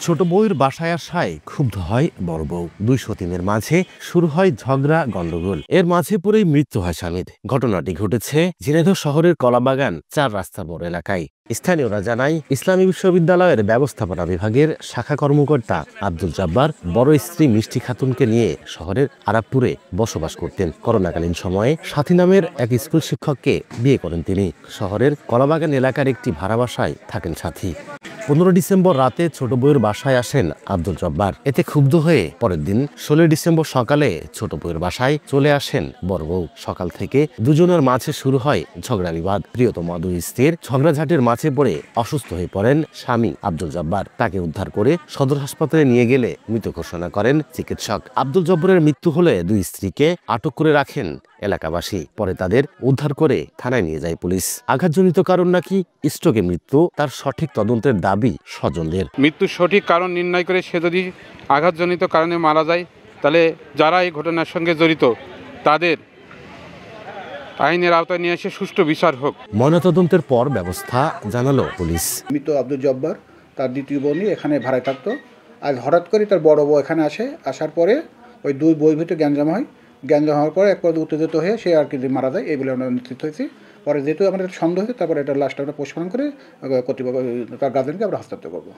ছোট বউয়ের বাসায় আসায় ক্ষুব্ধ হয় বড় বউ। 200 দিনের মাঝে শুরু হয় ঝগড়া গন্ডগোল। এর মাঝে পড়েই মৃত্যু হয় স্বামীর। ঘটনাটি ঘটেছে ঝিনাইদহ শহরের কলাবাগান 4 রাস্তা মোড় এলাকায়। স্থানীয়রা জানায়, ইসলামী বিশ্ববিদ্যালয়ের ব্যবস্থাপনা বিভাগের শাখা কর্মকর্তা আব্দুল জব্বার বড় স্ত্রী মিষ্টি খাতুনকে নিয়ে শহরের আরাবপুরে বসবাস করতেন। করোনাকালীন সময়ে সাথী নামের এক স্কুল শিক্ষককে বিয়ে করেন তিনি। শহরের কলাবাগান এলাকার একটি ভাড়া বাসায় থাকেন সাথী। 15 ডিসেম্বর রাতে ছোট বউয়ের বাসায় আসেন আব্দুল জব্বার। এতে ক্ষুব্ধ হয়ে পরের দিন 16 ডিসেম্বর সকালে ছোট বউয়ের বাসায় চলে আসেন বড় বউ। সকাল থেকে দুজনের মাঝে শুরু হয় ঝগড়া বিবাদ। প্রিয়তম দুই স্ত্রীর ঝগড়াঝাটির মাঝে পড়ে অসুস্থ হয়ে পড়েন স্বামী আব্দুল জব্বার। তাকে উদ্ধার করে সদর হাসপাতালে নিয়ে গেলে মৃত ঘোষণা করেন চিকিৎসক। আব্দুল জব্বারের মৃত্যু হলে দুই স্ত্রীকে আটক করে রাখেন এলাকাবাসী। পরে তাদের উদ্ধার করে থানায় নিয়ে যায় পুলিশ। আঘাতজনিত কারণ নাকি স্ট্রোকে মৃত্যু, তার সঠিক তদন্তের দাবি স্বজনদের। মৃত্যুর সঠিক কারণ নির্ণয় করে সে যদি আঘাতজনিত কারণে মারা যায়, তাহলে যারা এই ঘটনার সঙ্গে জড়িত তাদের আইনের আওতায় নিয়ে এসে সুষ্ঠু বিচার হোক। ময়নাতদন্তের পর ব্যবস্থা জানালো পুলিশ। মৃত আব্দুল জব্বার তার দ্বিতীয় বোনই এখানে ভাড়ায় থাকতো। আজ হঠাৎ করে তার বড় বউ এখানে আসার পরে ওই দুই বউয়ের ভিতরে গ্যাঞ্জাম হয়। গ্যাঞ্জাম হওয়ার পরে একবার উত্তেজিত হয়ে সে আর কি মারা যায়, এই বলে আমরা নিশ্চিত হয়েছি। পরে যেহেতু আমাদের সন্দেহ হয়েছে, তারপরে এটা লাস্টটা আমরা পোস্টমর্টম করে কর্তৃপক্ষ তার গার্জেনকে আমরা হস্তান্তর করবো।